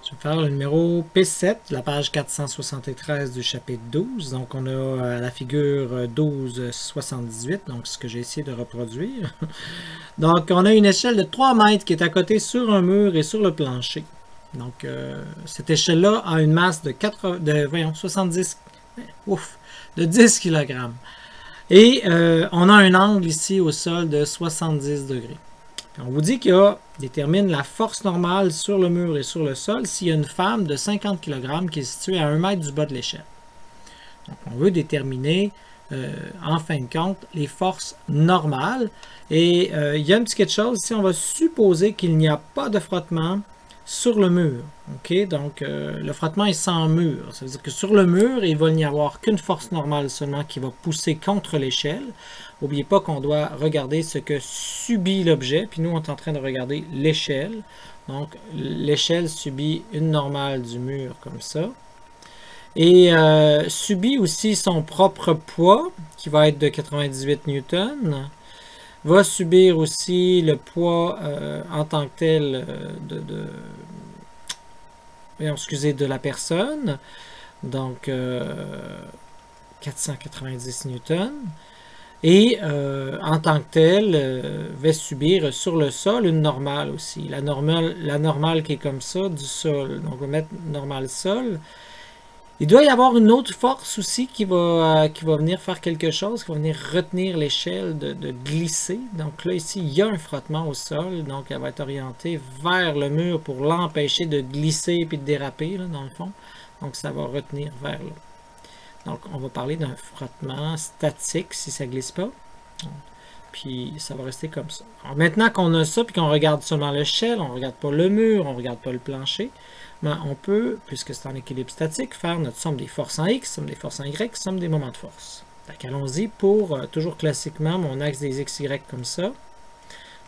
Je vais faire le numéro P7, la page 473 du chapitre 12. Donc, on a la figure 1278, donc ce que j'ai essayé de reproduire. Donc, on a une échelle de 3 mètres qui est à côté sur un mur et sur le plancher. Donc, cette échelle-là a une masse de 70, de 10 kg. Et on a un angle ici au sol de 70 degrés. On vous dit qu'il détermine la force normale sur le mur et sur le sol s'il y a une femme de 50 kg qui est située à 1 mètre du bas de l'échelle. Donc, on veut déterminer, en fin de compte, les forces normales. Et il y a une petite chose ici, on va supposer qu'il n'y a pas de frottement sur le mur. Okay? Donc, le frottement est sans mur. Ça veut dire que sur le mur, il va n'y avoir qu'une force normale seulement qui va pousser contre l'échelle. N'oubliez pas qu'on doit regarder ce que subit l'objet. Puis nous, on est en train de regarder l'échelle. Donc, l'échelle subit une normale du mur comme ça. Et subit aussi son propre poids, qui va être de 98 newtons. Va subir aussi le poids en tant que tel de la personne. Donc, 490 newtons. Et en tant que tel, va subir sur le sol une normale aussi. La normale qui est comme ça, du sol. Donc, on va mettre normale sol. Il doit y avoir une autre force aussi qui va venir faire quelque chose, qui va venir retenir l'échelle de glisser. Donc là, ici, il y a un frottement au sol. Donc, elle va être orientée vers le mur pour l'empêcher de glisser et de déraper, là, dans le fond. Donc, ça va retenir vers là. Donc, on va parler d'un frottement statique si ça ne glisse pas. Puis, ça va rester comme ça. Alors, maintenant qu'on a ça, puis qu'on regarde seulement l'échelle, on ne regarde pas le mur, on ne regarde pas le plancher, ben, on peut, puisque c'est en équilibre statique, faire notre somme des forces en X, somme des forces en Y, somme des moments de force. Donc, allons-y pour, toujours classiquement, mon axe des XY comme ça.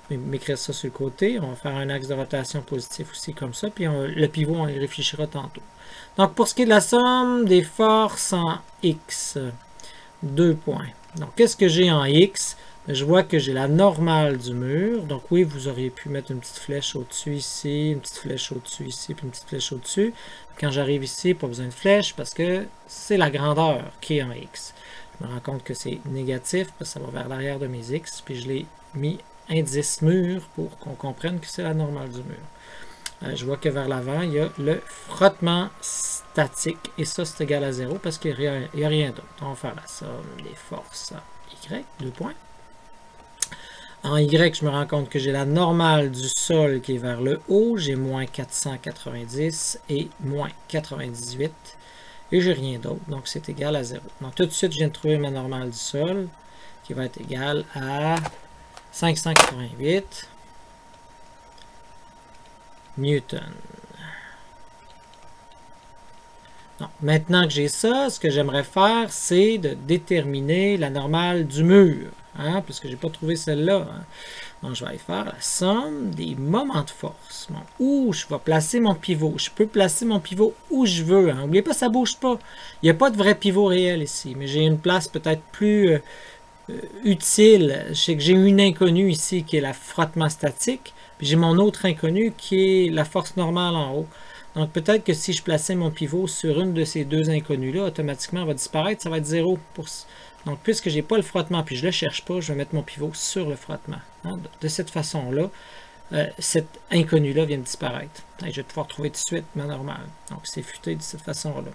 Je vais m'écrire ça sur le côté. On va faire un axe de rotation positif aussi comme ça. Puis, le pivot, on y réfléchira tantôt. Donc, pour ce qui est de la somme des forces en X, 2 points. Donc, qu'est-ce que j'ai en X? Je vois que j'ai la normale du mur. Donc, oui, vous auriez pu mettre une petite flèche au-dessus ici, une petite flèche au-dessus ici, puis une petite flèche au-dessus. Quand j'arrive ici, pas besoin de flèche parce que c'est la grandeur qui est en X. Je me rends compte que c'est négatif parce que ça va vers l'arrière de mes X. Puis, je l'ai mis indice mur pour qu'on comprenne que c'est la normale du mur. Je vois que vers l'avant, il y a le frottement statique. Et ça, c'est égal à 0 parce qu'il n'y a rien d'autre. On va faire la somme des forces Y, 2 points. En Y, je me rends compte que j'ai la normale du sol qui est vers le haut. J'ai moins 490 et moins 98. Et j'ai rien d'autre. Donc, c'est égal à 0. Donc, tout de suite, je viens de trouver ma normale du sol qui va être égale à 588 newton. Donc, maintenant que j'ai ça, ce que j'aimerais faire, c'est de déterminer la normale du mur. Hein, puisque je n'ai pas trouvé celle-là. Hein. Donc, je vais aller faire la somme des moments de force. Bon, où je vais placer mon pivot. Je peux placer mon pivot où je veux. N'oubliez pas, ça ne bouge pas. Il n'y a pas de vrai pivot réel ici. Mais j'ai une place peut-être plus utile. Je sais que j'ai une inconnue ici qui est la frottement statique. Puis j'ai mon autre inconnue qui est la force normale en haut. Donc, peut-être que si je plaçais mon pivot sur une de ces deux inconnues-là, automatiquement, elle va disparaître. Ça va être 0 pour... Donc, puisque je n'ai pas le frottement, puis je ne le cherche pas, je vais mettre mon pivot sur le frottement. Hein? De cette façon-là, cette inconnue-là vient de disparaître. Et je vais pouvoir trouver tout de suite ma normale. Donc, c'est futé de cette façon-là.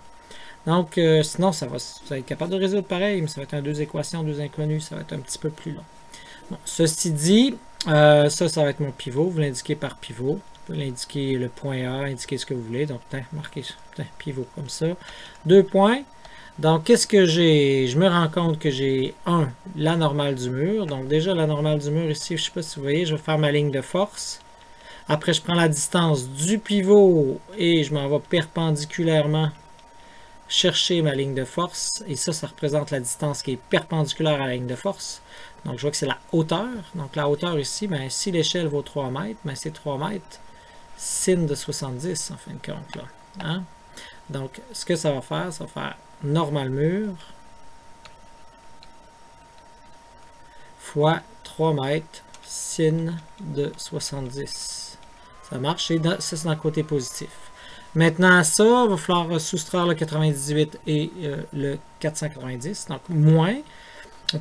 Donc, sinon, ça va être capable de résoudre pareil, mais ça va être deux équations, deux inconnues, ça va être un petit peu plus long. Bon, ceci dit, ça va être mon pivot. Vous l'indiquez par pivot. Vous pouvez l'indiquer le point A, indiquer ce que vous voulez. Donc, marquez pivot comme ça. 2 points. Donc, qu'est-ce que j'ai? Je me rends compte que j'ai, la normale du mur. Donc, déjà, la normale du mur ici, je ne sais pas si vous voyez, je vais faire ma ligne de force. Après, je prends la distance du pivot et je m'en vais perpendiculairement chercher ma ligne de force. Et ça représente la distance qui est perpendiculaire à la ligne de force. Donc, je vois que c'est la hauteur. Donc, la hauteur ici, ben, si l'échelle vaut 3 mètres, ben, c'est 3 mètres sin de 70, en fin de compte. Là. Hein? Donc, ce que ça va faire normal mur fois 3 mètres sin de 70. Ça marche, ça c'est dans le côté positif. Maintenant à ça, il va falloir soustraire le 98 et le 490, donc moins.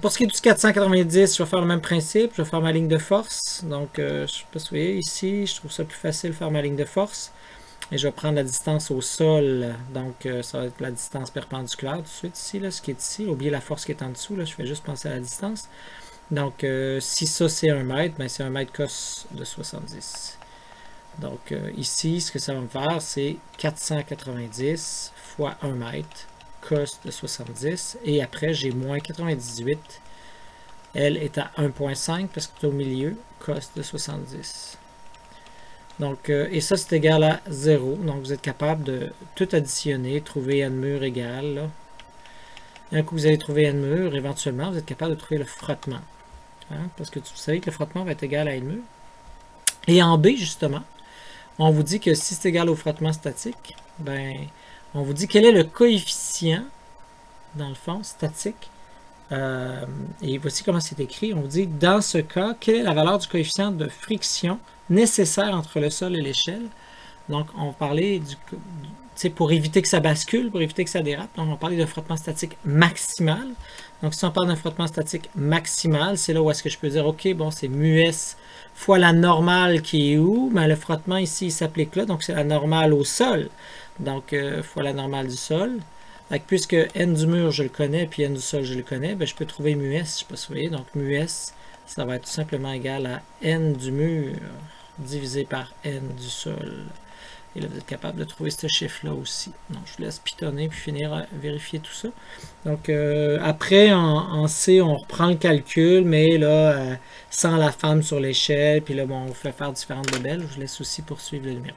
Pour ce qui est du 490, je vais faire le même principe, je vais faire ma ligne de force. Donc, je ne sais pas si vous voyez ici, je trouve ça plus facile de faire ma ligne de force. Et je vais prendre la distance au sol, donc ça va être la distance perpendiculaire tout de suite ici, là, ce qui est ici. Oubliez la force qui est en dessous, là, je fais juste penser à la distance. Donc, si ça c'est 1 mètre, ben, c'est 1 mètre cos de 70. Donc, ici, ce que ça va me faire, c'est 490 fois 1 mètre, cos de 70. Et après, j'ai moins 98. Elle est à 1,5 parce que c'est au milieu, cos de 70. Donc, et ça, c'est égal à 0. Donc, vous êtes capable de tout additionner, trouver n mur égal. Là. Et un coup, vous allez trouver n mur, éventuellement, vous êtes capable de trouver le frottement. Hein? Parce que vous savez que le frottement va être égal à n mur. Et en B, justement, on vous dit que si c'est égal au frottement statique, ben, on vous dit quel est le coefficient, dans le fond, statique. Et voici comment c'est écrit. On vous dit, dans ce cas, quelle est la valeur du coefficient de friction nécessaire entre le sol et l'échelle. Donc, on va parler pour éviter que ça bascule, pour éviter que ça dérape. Donc, on va parler de frottement statique maximal. Donc, si on parle d'un frottement statique maximal, c'est là où est-ce que je peux dire, OK, bon, c'est μs fois la normale qui est où? Ben, le frottement ici, il s'applique là, donc c'est la normale au sol. Donc, fois la normale du sol. Donc, puisque n du mur, je le connais, puis n du sol, je le connais, ben, je peux trouver μs, je ne sais pas si vous voyez. Donc, μs, ça va être tout simplement égal à n du mur divisé par n du sol. Et là, vous êtes capable de trouver ce chiffre-là aussi. Donc, je vous laisse pitonner puis finir à vérifier tout ça. Donc, après, en C, on reprend le calcul, mais là, sans la femme sur l'échelle. Puis là, bon, on fait faire différentes labels. Je vous laisse aussi poursuivre le numéro.